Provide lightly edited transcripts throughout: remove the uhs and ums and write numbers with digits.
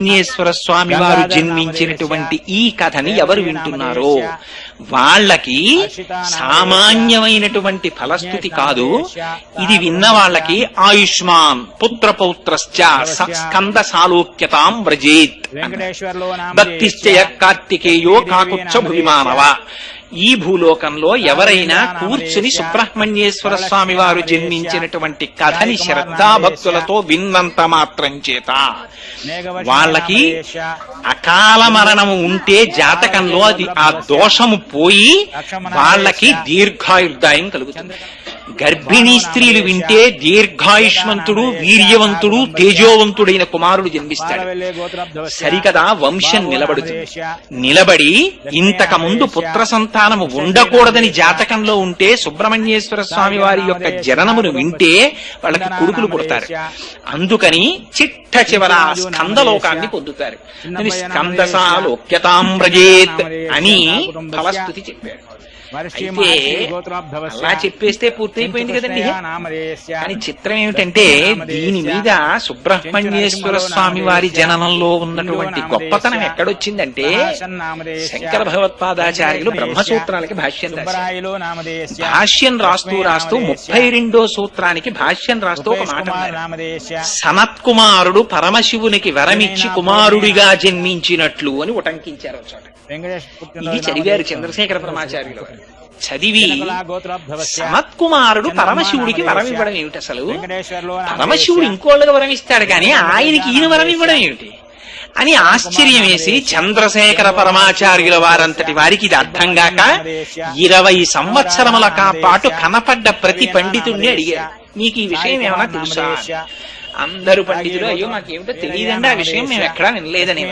సుబ్రహ్మణ్యేశ్వర స్వామి వారు జన్మించినటువంటి ఈ కథని ఎవరు వింటున్నారో వాళ్ళకి సామాన్యమైనటువంటి ఫలస్థుతి కాదు. ఇది విన్న వాళ్ళకి ఆయుష్మాన్ పుత్రపౌత్రశ్చ స్కంద సాలోక్యతాం వ్రజేత్, భక్తిశ్చయ కార్తికేయో కాకుచ్చ భువిమానవ. ఈ భూలోకంలో ఎవరైనా కూర్చుని సుబ్రహ్మణ్యేశ్వర స్వామి వారు జన్మించినటువంటి కథని శ్రద్ధాభక్తులతో విన్నంత మాత్రం చేత వాళ్ళకి అకాల మరణము ఉంటే జాతకంలో అది ఆ దోషము పోయి వాళ్ళకి దీర్ఘాయుర్దాయం కలుగుతుంది. గర్భిణీ స్త్రీలు వింటే దీర్ఘాయుష్మంతుడు, వీర్యవంతుడు, తేజోవంతుడైన కుమారుడు జన్మిస్తాడు. సరికదా వంశం నిలబడుతుంది. నిలబడి ఇంతకు ముందు పుత్ర సంతానము ఉండకూడదని జాతకంలో ఉంటే సుబ్రహ్మణ్యేశ్వర స్వామి వారి యొక్క జననమును వింటే వాళ్ళకి కొడుకులు పుడతారు. అందుకని చిట్ట చివర స్కందలోకాన్ని పొందుతారు. స్కందసాలోక్యతాం వ్రజేత్ అని ఫలస్థుతి చెప్పాడు. అయితే అలా చెప్పేస్తే పూర్తయిపోయింది కదండి. కానీ చిత్రం ఏమిటంటే దీని మీద సుబ్రహ్మణ్యేశ్వర స్వామి వారి జననంలో ఉన్నటువంటి గొప్పతనం ఎక్కడొచ్చిందంటే శంకర భగవత్పాదాచార్యులు బ్రహ్మసూత్రాలకి భాష్యం రాశారు. భాష్యం రాస్తూ 32వ సూత్రానికి భాష్యం రాస్తూ ఒక మాట, సనత్కుమారుడు పరమశివునికి వరమిచ్చి కుమారుడిగా జన్మించినట్లు అని ఉటంకించారు. చోట ఇది చదివారు చంద్రశేఖర పరమాచార్యులు వారు. చదివి సనత్కుమారుడు పరమశివుడికి వరం ఇవ్వడం ఏమిటి, అసలు పరమశివుడు ఇంకోళ్ళకి వరం ఇస్తాడు కానీ ఆయనకి ఈయన వరం ఇవ్వడం ఏమిటి అని ఆశ్చర్యం వేసి చంద్రశేఖర పరమాచార్యుల వారంతటి వారికి ఇది అర్థం గాక 20 సంవత్సరముల పాటు కనపడ్డ ప్రతి పండితుడిని అడిగారు, మీకు ఈ విషయం ఏమైనా తెలుసా? అందరూ పండితులు అయ్యో మాకేమిటో తెలియదండి, ఆ విషయం మేము ఎక్కడా వినలేదని.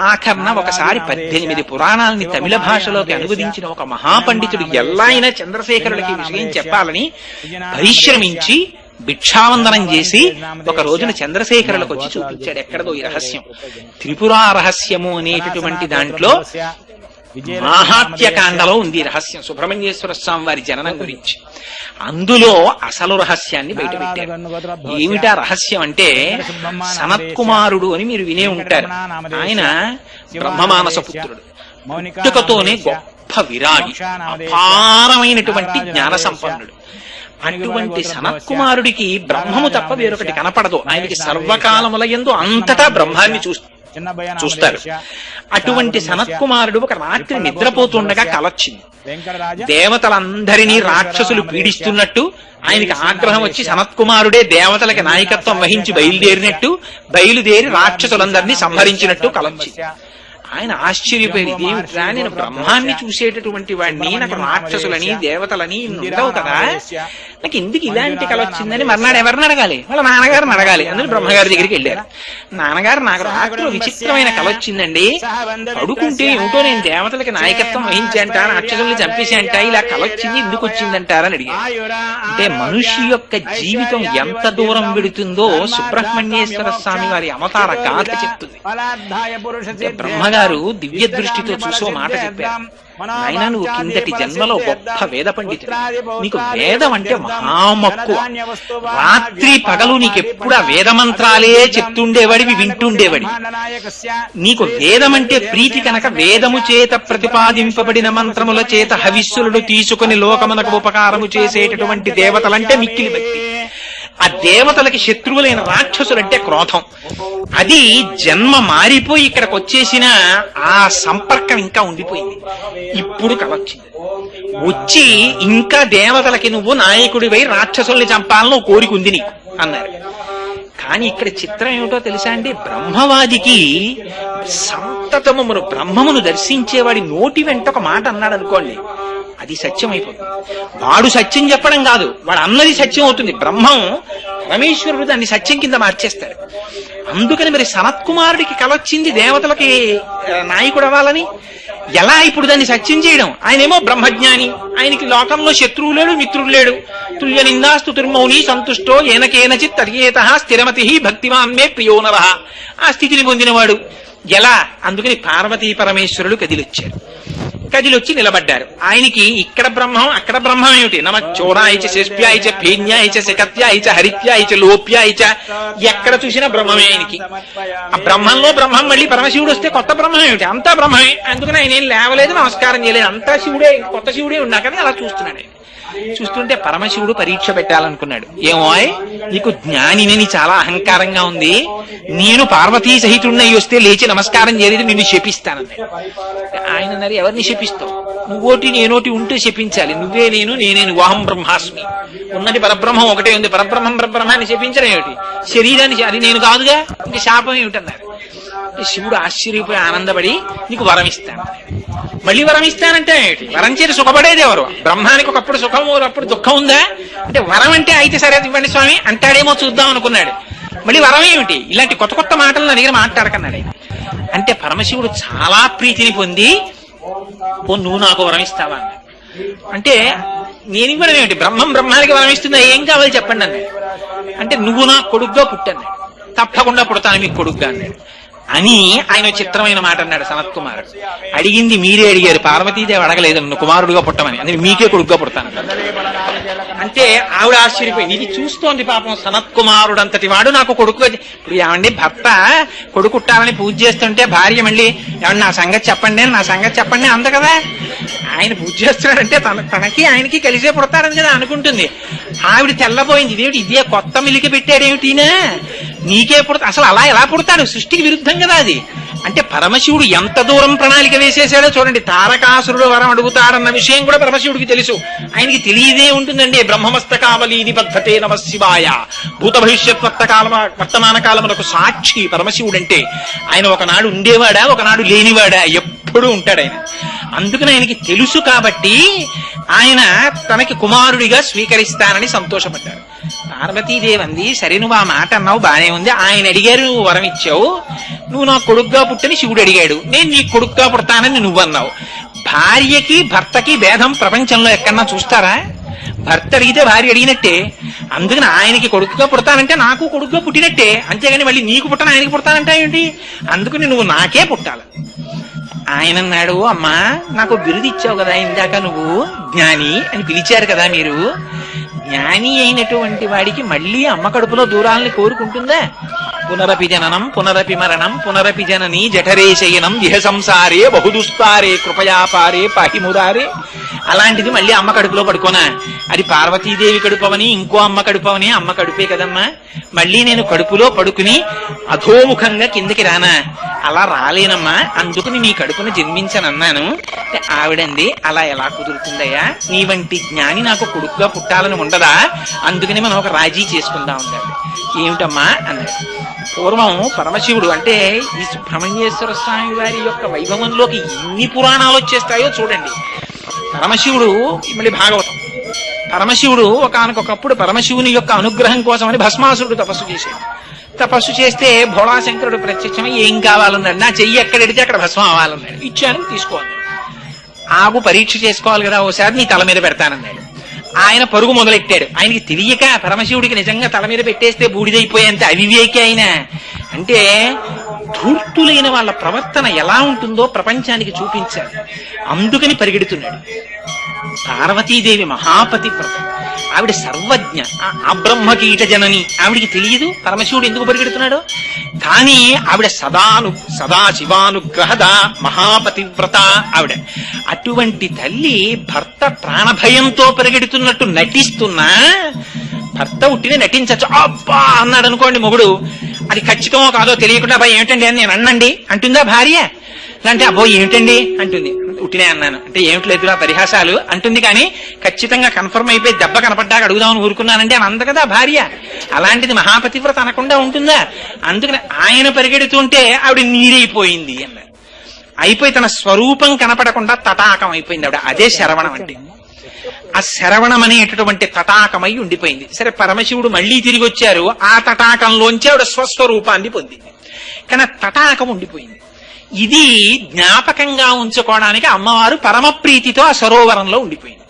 ఆఖరణ ఒకసారి 18 పురాణాలని తమిళ భాషలోకి అనువదించిన ఒక మహాపండితుడు ఎలా అయినా చంద్రశేఖరులకి ఈ విషయం చెప్పాలని పరిశ్రమించి భిక్షావందనం చేసి ఒక రోజున చంద్రశేఖరులకు వచ్చి చూపించాడు ఎక్కడదో ఈ రహస్యం. త్రిపురా రహస్యము అనేటటువంటి దాంట్లో మాహాత్యకాండలో ఉంది రహస్యం, సుబ్రహ్మణ్యేశ్వర స్వామి వారి జననం గురించి. అందులో అసలు రహస్యాన్ని బయటపెట్టారు. ఏమిటా రహస్యం అంటే, సనత్కుమారుడు అని మీరు వినే ఉంటారు. ఆయన బ్రహ్మమానస పుత్రుడు, పుట్టుకతోనే గొప్ప విరాగి, అపారమైనటువంటి జ్ఞాన సంపన్నుడు. అటువంటి సనత్కుమారుడికి బ్రహ్మము తప్ప వేరొకటి కనపడదు. ఆయనకి సర్వకాలముల యందు అంతటా బ్రహ్మాన్ని చూస్తారు. అటువంటి సనత్కుమారుడు ఒక రాత్రి నిద్రపోతుండగా కలొచ్చింది. దేవతలందరినీ రాక్షసులు పీడిస్తున్నట్టు ఆయనకి ఆగ్రహం వచ్చి సనత్కుమారుడే దేవతలకి నాయకత్వం వహించి బయలుదేరి రాక్షసులందరినీ సంహరించినట్టు కలొచ్చింది. ఆయన ఆశ్చర్యపోయి, ఇదేమిట్రా, నేను బ్రహ్మాన్ని చూసేటటువంటి వాడిని, నాకు రాక్షసులని దేవతలని ఉండవు కదా, నాకు ఎందుకు ఇలాంటి కళ వచ్చిందని మర్నాడు ఎవరిని అడగాలి? వాళ్ళ నాన్నగారిని అడగాలి. అందులో బ్రహ్మగారి దగ్గరికి వెళ్ళారు. నాన్నగారు, నాకు రాత్రిలో విచిత్రమైన కళ వచ్చిందండి, పడుకుంటే ఏమిటో నేను దేవతలకి నాయకత్వం వహించంట, రాక్షసుల్ని చంపేసేంట, ఇలా కళ వచ్చింది, ఎందుకు వచ్చిందంటారని అడిగారు. అంటే మనిషి యొక్క జీవితం ఎంత దూరం వెడుతుందో సుబ్రహ్మణ్యేశ్వర స్వామి వారి అవతార గాథ చెప్తుంది. బ్రహ్మగారు దివ్య దృష్టితో చూసో మాట చెప్పారు, ఆయన నువ్వు కిందటి జన్మలో గొప్ప వేద పండితుడు, నీకు వేదం అంటే మహామక్కువ, రాత్రి పగలు నీకెప్పుడు ఆ వేదమంత్రాలే చెప్తుండేవాడివి, వింటుండేవాడి. నీకు వేదం అంటే ప్రీతి కనుక వేదము చేత ప్రతిపాదింపబడిన మంత్రముల చేత హవిస్సులను తీసుకుని లోకమునకు ఉపకారము చేసేటటువంటి దేవతలంటే మిక్కిలి భక్తి. ఆ దేవతలకి శత్రువులైన రాక్షసులంటే క్రోధం. అది జన్మ మారిపోయి ఇక్కడికి వచ్చేసిన ఆ సంపర్కం ఇంకా ఉండిపోయింది. ఇప్పుడు కలొచ్చింది, వచ్చి ఇంకా దేవతలకి నువ్వు నాయకుడివై రాక్షసుల్ని చంపాలని కోరిక ఉంది నీకు అన్నారు. కానీ ఇక్కడ చిత్రం ఏమిటో తెలుసా అండి, బ్రహ్మవాదికి సంతతమును బ్రహ్మమును దర్శించేవాడి నోటి వెంట ఒక మాట అన్నాడు అనుకోండి, అది సత్యం అయిపోతుంది. వాడు సత్యం చెప్పడం కాదు, వాడు అన్నది సత్యం అవుతుంది. బ్రహ్మం పరమేశ్వరుడు దాన్ని సత్యం కింద మార్చేస్తాడు. అందుకని మరి సనత్కుమారుడికి కలొచ్చింది దేవతలకి నాయకుడు అవ్వాలని. ఎలా ఇప్పుడు దాన్ని సత్యం చేయడం? ఆయనేమో బ్రహ్మజ్ఞాని, ఆయనకి లోకంలో శత్రువు లేడు, మిత్రుడు లేడు. తుల్య నిందాస్తు తుర్మౌని సంతుష్టో ఏనకేనచిత్ అర్యేత స్థిరమతి భక్తిమాన్ మే ప్రియోనర. ఆ స్థితిని పొందినవాడు ఎలా? అందుకని పార్వతీ పరమేశ్వరులు కదిలొచ్చారు. కదిలొచ్చి నిలబడ్డారు. ఆయనకి ఇక్కడ బ్రహ్మం అక్కడ బ్రహ్మం ఏమిటి? నమ చోరాయిచ శేష్ప్యాయిచ ఫేన్యాయిచ శకత్యాయిచ హరిత్యాయిచ లోప్యాయిచ, ఎక్కడ చూసినా బ్రహ్మమే ఆయనకి. ఆ బ్రహ్మంలో బ్రహ్మం మళ్ళీ పరమశివుడు వస్తే కొత్త బ్రహ్మం ఏమిటి? అంతా బ్రహ్మమే. అందుకని ఆయన ఏం లేవలేదు, నమస్కారం చేయలేదు, అంతా శివుడే, కొత్త శివుడే ఉన్నాకని అలా చూస్తున్నాడు. చూస్తుంటే పరమశివుడు పరీక్ష పెట్టాలనుకున్నాడు. ఏమో నీకు జ్ఞానిని చాలా అహంకారంగా ఉంది, నేను పార్వతీ సహితుడినై వస్తే లేచి నమస్కారం చేయలేదు, నిన్ను శపిస్తానన్నాడు. ఆయన అన్నారు, ఎవరిని శపిస్తావు? నువ్వోటి నేనోటి ఉంటే శపించాలి, నువ్వే నేను నేనే వాహం బ్రహ్మాస్మి, ఉన్నది పరబ్రహ్మం ఒకటే ఉంది, పరబ్రహ్మం పరబ్రహ్మాన్ని శపించడం ఏమిటి? శరీరాన్ని అది నేను కాదుగా, ఇంక శాపం ఏమిటన్నారు. శివుడు ఆశ్చర్యపోయి ఆనందపడి నీకు వరం ఇస్తాను. మళ్ళీ వరం ఇస్తానంటే ఏమిటి? వరం చేసి సుఖపడేది ఎవరు? బ్రహ్మానికి ఒకప్పుడు సుఖం అప్పుడు దుఃఖం ఉందా? అంటే వరం అంటే అయితే సరే ఇవ్వండి స్వామి అంటాడేమో చూద్దాం అనుకున్నాడు. మళ్ళీ వరం ఏమిటి? ఇలాంటి కొత్త కొత్త మాటలను అడిగిన మాట్లాడకన్నాడు. అంటే పరమశివుడు చాలా ప్రీతిని పొంది, నువ్వు నాకు వరం ఇస్తావా అన్నాడు. అంటే నేను ఇవ్వడం ఏమిటి? బ్రహ్మానికి వరం ఇస్తుందా? ఏం కావాలి చెప్పండి అన్నాడు. అంటే నువ్వు నా కొడుగ్గా పుట్టన్నాడు. తప్పకుండా పుడతాను మీకు కొడుగ్గా అన్నాడు. అని ఆయన చిత్రమైన మాట అన్నాడు సనత్ కుమారుడు. అడిగింది మీరే అడిగారు, పార్వతీదేవి అడగలేదు నన్ను కుమారుడుగా పుట్టమని, అందుకే మీకే కొడుగ్గా పుడతాను. అంటే ఆవిడ ఆశ్చర్యపోయింది. ఇది చూస్తోంది పాపం సనత్ కుమారుడు అంతటి వాడు నాకు కొడుకు. ఇప్పుడు ఏమండి భర్త కొడుకుట్టాలని పూజ చేస్తుంటే భార్య మళ్ళీ ఏమన్నా నా సంగతి చెప్పండి అంత కదా. ఆయన పూజ చేస్తున్నాడంటే తనకి ఆయనకి కలిసే పుడతాడని కదా అనుకుంటుంది. ఆవిడ తెల్లబోయింది. ఇదేమిటి, ఇదే కొత్త మిలికి పెట్టాడేమిటినా, నీకే పుడతా, అసలు అలా ఎలా పుడతాడు? సృష్టికి విరుద్ధం కదా అది. అంటే పరమశివుడు ఎంత దూరం ప్రణాళిక వేసేసాడో చూడండి. తారకాసురుడు వరం అడుగుతాడన్న విషయం కూడా పరమశివుడికి తెలుసు. ఆయనకి తెలియదే ఉంటుందండి. బ్రహ్మమస్తకావలీని బద్ధతే నమ శివాయ, భూత భవిష్యత్ వర్తమాన కాలములకు సాక్షి పరమశివుడంటే. ఆయన ఒకనాడు ఉండేవాడా, ఒకనాడు లేనివాడా? ఎప్పుడూ ఉంటాడు ఆయన. అందుకని ఆయనకి తెలుసు కాబట్టి ఆయన తనకి కుమారుడిగా స్వీకరిస్తానని సంతోషపడ్డాడు. పార్వతీదేవి అంది, సరే నువ్వు ఆ మాట అన్నావు బానే ఉంది, ఆయన అడిగారు నువ్వు వరం ఇచ్చావు, నువ్వు నా కొడుగ్గా పుట్టని శివుడు అడిగాడు, నేను నీ కొడుగ్గా పుడతానని నువ్వు అన్నావు. భార్యకి భర్తకి భేదం ప్రపంచంలో ఎక్కడన్నా చూస్తారా? భర్త అడిగితే భార్య అడిగినట్టే. అందుకని ఆయనకి కొడుకుగా పుడతానంటే నాకు కొడుకుగా పుట్టినట్టే, అంతేగాని మళ్ళీ నీకు పుట్టను ఆయనకి పుడతానంటా ఏంటి? అందుకని నువ్వు నాకే పుట్టాలి. ఆయన అన్నాడు, అమ్మా నాకు బిరుదు ఇచ్చావు కదా ఇందాక, నువ్వు జ్ఞాని అని పిలిచారు కదా మీరు. జ్ఞాని అయినటువంటి వాడికి మళ్ళీ అమ్మ కడుపులో దూరాలని కోరుకుంటుందా? పునరపి జననం పునరపి మరణం పునరపి జనని జఠరే శయనం ఇహ సంసారే బహుదుస్తారే కృపయాపారే పాహిమురారే. అలాంటిది మళ్ళీ అమ్మ కడుపులో పడుకోనా? అది పార్వతీదేవి కడుపవని ఇంకో అమ్మ కడుపవని, అమ్మ కడుపే కదమ్మా. మళ్ళీ నేను కడుపులో పడుకుని అధోముఖంగా కిందకి రానా? అలా రాలేనమ్మా, అందుకుని నీ కడుపును జన్మించనన్నాను. ఆవిడంది, అలా ఎలా కుదురుతుందయ్యా, నీ వంటి జ్ఞాని నాకు కొడుకుగా పుట్టాలని ఉండదా? అందుకని మనం ఒక రాజీ చేసుకుందాం అన్నాడు. ఏమిటమ్మా అన్నాడు. పూర్వం పరమశివుడు అంటే ఈ సుబ్రహ్మణ్యేశ్వర స్వామి వారి యొక్క వైభవంలోకి ఎన్ని పురాణాలు వచ్చేస్తాయో చూడండి. పరమశివుడు మళ్ళీ భాగవతం. పరమశివుడు ఒకనకొకప్పుడు పరమశివుని యొక్క అనుగ్రహం కోసమని భస్మాసురుడు తపస్సు చేశాడు. తపస్సు చేస్తే భోళాశంకరుడు ప్రత్యక్షమై ఏం కావాలన్నాడు. నా చెయ్యి ఎక్కడెడితే అక్కడ భస్మం అవ్వాలన్నాడు. ఇచ్చాను, తీసుకోవాలి. ఆగు, పరీక్ష చేసుకోవాలి కదా, ఓసారి నీ తల మీద పెడతానన్నాడు. ఆయన పరుగు మొదలెట్టాడు. ఆయనకి తెలియక పరమశివుడికి నిజంగా తల మీద పెట్టేస్తే బూడిదైపోయేంత అవివేకి ఆయన. అంటే ధూర్తులైన వాళ్ళ ప్రవర్తన ఎలా ఉంటుందో ప్రపంచానికి చూపించాలి. అందుకని పరిగెడుతున్నాడు. పార్వతీదేవి మహాపతివ్రత, ఆవిడ సర్వజ్ఞ, ఆ బ్రహ్మకీట జనని. ఆవిడికి తెలియదు పరమశివుడు ఎందుకు పరిగెడుతున్నాడో. కానీ ఆవిడ సదాశివానుగ్రహద మహాపతివ్రత ఆవిడ. అటువంటి తల్లి భర్త ప్రాణభయంతో పరిగెడుతున్నట్టు నటిస్తున్నా, భర్త ఉట్టిని నటించచ్చు. అబ్బా అన్నాడు అనుకోండి మొగుడు, అది ఖచ్చితమో కాదో తెలియకుండా అబ్బాయి ఏమిటండి అని నేను అన్నండి అంటుందా భార్య? అంటే అబ్బో ఏమిటండి అంటుంది. ఉట్టినే అన్నాను అంటే ఏమిట్లేదురా పరిహాసాలు అంటుంది. కానీ ఖచ్చితంగా కన్ఫర్మ్ అయిపోయి దెబ్బ కనపడ్డాక అడుగుదామని ఊరుకున్నానంటే అని అంద కదా భార్య. అలాంటిది మహాపతివ్రత అనకుండా ఉంటుందా? అందుకని ఆయన పరిగెడుతుంటే ఆవిడ నీరైపోయింది అన్నారు. అయిపోయి తన స్వరూపం కనపడకుండా తటాకం అయిపోయింది ఆవిడ. అదే శరవణం అంటే. ఆ శరవణం అనేటటువంటి తటాకమై ఉండిపోయింది. సరే, పరమశివుడు మళ్లీ తిరిగి వచ్చారు. ఆ తటాకంలోంచి ఆవిడ స్వస్వరూపాన్ని పొందింది. కానీ ఆ తటాకం ఉండిపోయింది. ఇది జ్ఞాపకంగా ఉంచుకోవడానికి అమ్మవారు పరమప్రీతితో ఆ సరోవరంలో ఉండిపోయింది.